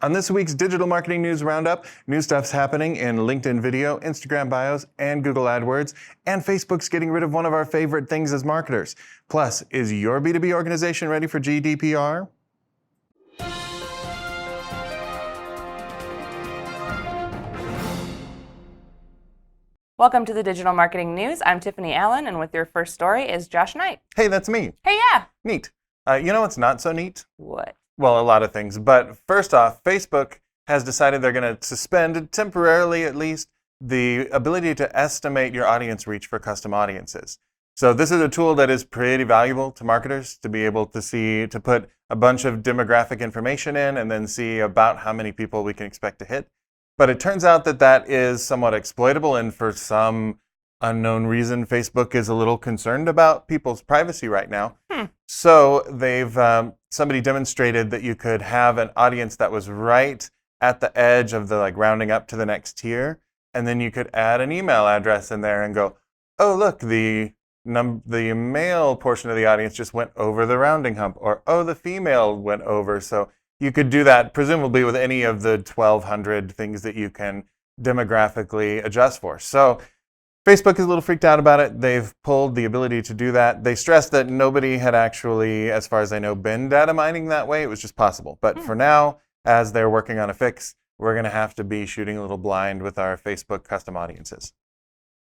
On this week's Digital Marketing News Roundup, new stuff's happening in LinkedIn video, Instagram bios, and Google AdWords, and Facebook's getting rid of one of our favorite things as marketers. Plus, is your B2B organization ready for GDPR? Welcome to the Digital Marketing News. I'm Tiffany Allen, and with your first story is Josh Knight. Hey, that's me. Hey, yeah. Neat. You know what's not so neat? What? Well, a lot of things. But first off, Facebook has decided they're going to suspend, temporarily at least, the ability to estimate your audience reach for custom audiences. So this is a tool that is pretty valuable to marketers to be able to put a bunch of demographic information in and then see about how many people we can expect to hit. But it turns out that that is somewhat exploitable, and for some unknown reason, Facebook is a little concerned about people's privacy right now. So somebody demonstrated that you could have an audience that was right at the edge of the rounding up to the next tier, and then you could add an email address in there and go, oh look, the male portion of the audience just went over the rounding hump, or oh, the female went over. So you could do that presumably with any of the 1,200 things that you can demographically adjust for. So Facebook is a little freaked out about it. They've pulled the ability to do that. They stressed that nobody had actually, as far as I know, been data mining that way. It was just possible. But for now, as they're working on a fix, we're going to have to be shooting a little blind with our Facebook custom audiences.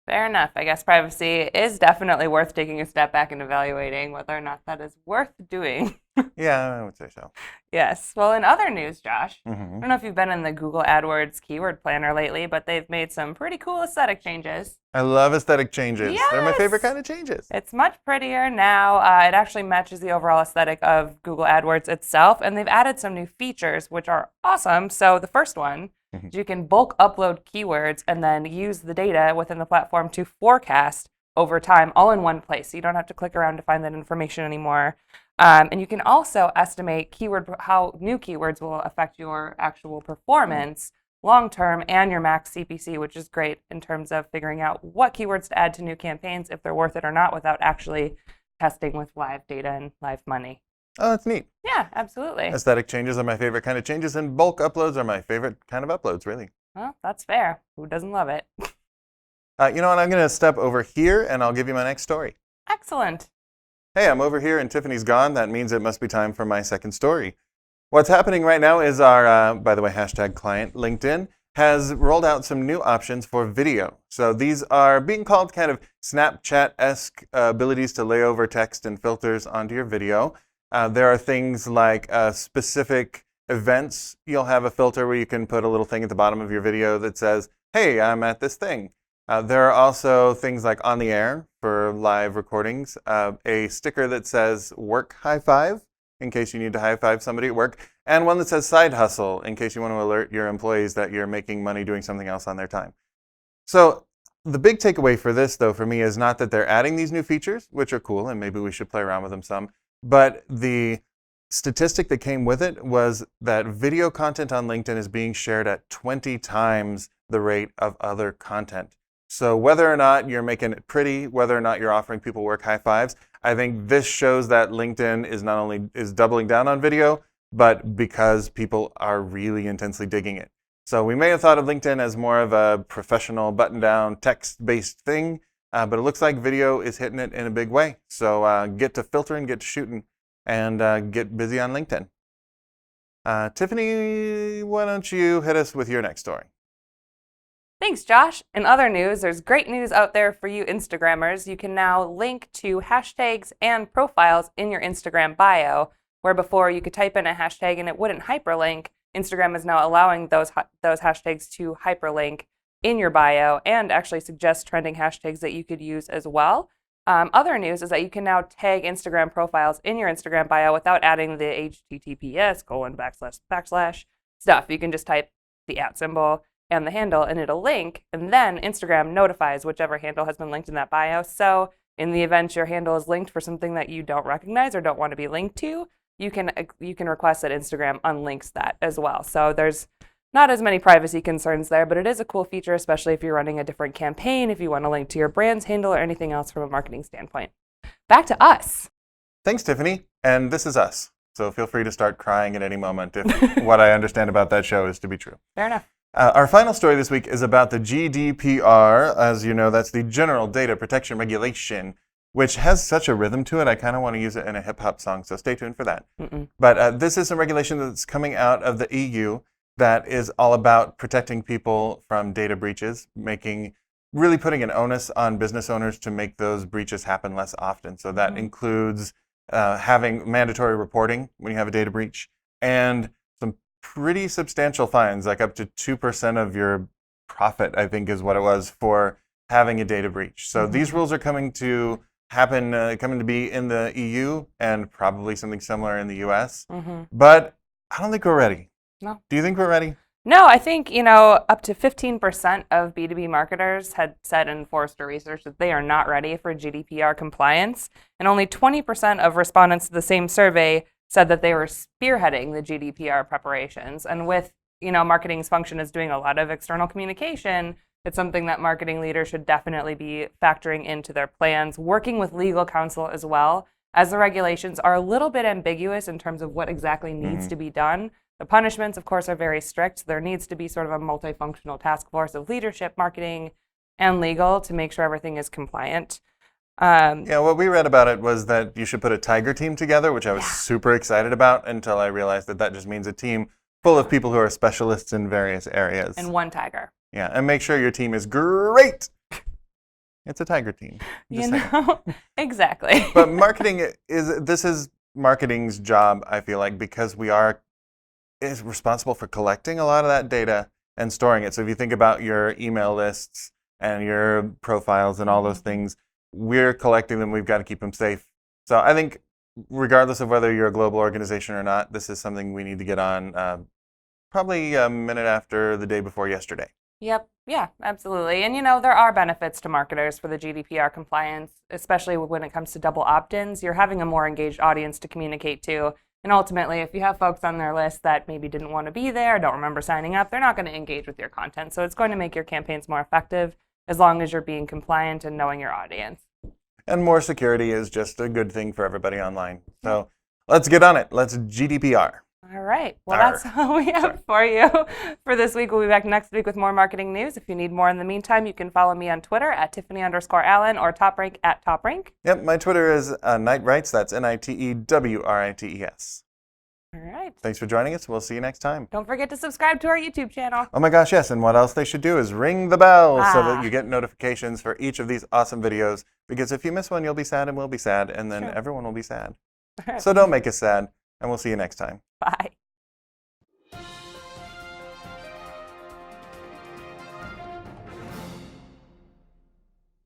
Fair enough. I guess privacy is definitely worth taking a step back and evaluating whether or not that is worth doing. Yeah, I would say so. Yes. Well, in other news, Josh, I Mm-hmm. don't know if you've been in the Google AdWords keyword planner lately, but they've made some pretty cool aesthetic changes. I love aesthetic changes. Yes! They're my favorite kind of changes. It's much prettier now. It actually matches the overall aesthetic of Google AdWords itself, and they've added some new features, which are awesome. So the first one, you can bulk upload keywords and then use the data within the platform to forecast over time, all in one place. So you don't have to click around to find that information anymore. And you can also estimate how new keywords will affect your actual performance long-term and your max CPC, which is great in terms of figuring out what keywords to add to new campaigns, if they're worth it or not, without actually testing with live data and live money. Oh, that's neat. Yeah, absolutely. Aesthetic changes are my favorite kind of changes, and bulk uploads are my favorite kind of uploads, really. Well, that's fair. Who doesn't love it? You know what? I'm going to step over here, and I'll give you my next story. Excellent. Hey, I'm over here, and Tiffany's gone. That means it must be time for my second story. What's happening right now is our, by the way, hashtag client, LinkedIn, has rolled out some new options for video. So these are being called kind of Snapchat-esque abilities to lay over text and filters onto your video. There are things like specific events. You'll have a filter where you can put a little thing at the bottom of your video that says, hey, I'm at this thing. There are also things like on the air for live recordings, a sticker that says work high five in case you need to high five somebody at work, and one that says side hustle in case you want to alert your employees that you're making money doing something else on their time. So the big takeaway for this, though, for me, is not that they're adding these new features, which are cool, and maybe we should play around with them some, but the statistic that came with it was that video content on LinkedIn is being shared at 20 times the rate of other content. So whether or not you're making it pretty, whether or not you're offering people work high fives, I think this shows that LinkedIn is not only doubling down on video, but because people are really intensely digging it. So we may have thought of LinkedIn as more of a professional button-down text-based thing, but it looks like video is hitting it in a big way. So get to filtering, get to shooting, and get busy on LinkedIn. Tiffany, why don't you hit us with your next story? Thanks, Josh. In other news, there's great news out there for you Instagrammers. You can now link to hashtags and profiles in your Instagram bio, where before you could type in a hashtag and it wouldn't hyperlink. Instagram is now allowing those hashtags to hyperlink in your bio and actually suggest trending hashtags that you could use as well. Other news is that you can now tag Instagram profiles in your Instagram bio without adding the https:// stuff. You can just type the @ symbol and the handle, and it'll link, and then Instagram notifies whichever handle has been linked in that bio. So in the event your handle is linked for something that you don't recognize or don't want to be linked to, you can request that Instagram unlinks that as well. So there's not as many privacy concerns there, but it is a cool feature, especially if you're running a different campaign, if you want to link to your brand's handle or anything else from a marketing standpoint. Back to us. Thanks, Tiffany. And this is us. So feel free to start crying at any moment if what I understand about that show is to be true. Fair enough. Our final story this week is about the GDPR. As you know, that's the General Data Protection Regulation, which has such a rhythm to it. I kind of want to use it in a hip-hop song, so stay tuned for that. But this is a regulation that's coming out of the EU that is all about protecting people from data breaches, really putting an onus on business owners to make those breaches happen less often. So that includes having mandatory reporting when you have a data breach, and some pretty substantial fines, like up to 2% of your profit, I think is what it was, for having a data breach. So these rules are coming to be in the EU and probably something similar in the US. But I don't think we're ready. No. Do you think we're ready? No, I think, up to 15% of B2B marketers had said in Forrester research that they are not ready for GDPR compliance. And only 20% of respondents to the same survey said that they were spearheading the GDPR preparations. And with, marketing's function is doing a lot of external communication, it's something that marketing leaders should definitely be factoring into their plans, working with legal counsel as well, as the regulations are a little bit ambiguous in terms of what exactly needs to be done. The punishments, of course, are very strict. There needs to be sort of a multifunctional task force of leadership, marketing, and legal to make sure everything is compliant. What we read about it was that you should put a tiger team together, which I was super excited about until I realized that just means a team full of people who are specialists in various areas. And one tiger. Yeah, and make sure your team is great. It's a tiger team. Exactly. But this is marketing's job, I feel like, because is responsible for collecting a lot of that data and storing it. So if you think about your email lists and your profiles and all those things, we're collecting them. We've got to keep them safe. So I think regardless of whether you're a global organization or not, this is something we need to get on probably a minute after the day before yesterday. Yep. Yeah, absolutely. And, there are benefits to marketers for the GDPR compliance, especially when it comes to double opt-ins. You're having a more engaged audience to communicate to. And ultimately, if you have folks on their list that maybe didn't want to be there, don't remember signing up, they're not going to engage with your content. So it's going to make your campaigns more effective as long as you're being compliant and knowing your audience. And more security is just a good thing for everybody online. So let's get on it. Let's GDPR. All right. Well, that's all we have for you for this week. We'll be back next week with more marketing news. If you need more in the meantime, you can follow me on Twitter at Tiffany_Allen or TopRank at TopRank. Yep, my Twitter is Nitewrites. That's NITEWRITES. All right. Thanks for joining us. We'll see you next time. Don't forget to subscribe to our YouTube channel. Oh my gosh, yes. And what else they should do is ring the bell so that you get notifications for each of these awesome videos. Because if you miss one, you'll be sad and we'll be sad. And then everyone will be sad. So don't make us sad. And we'll see you next time. Bye.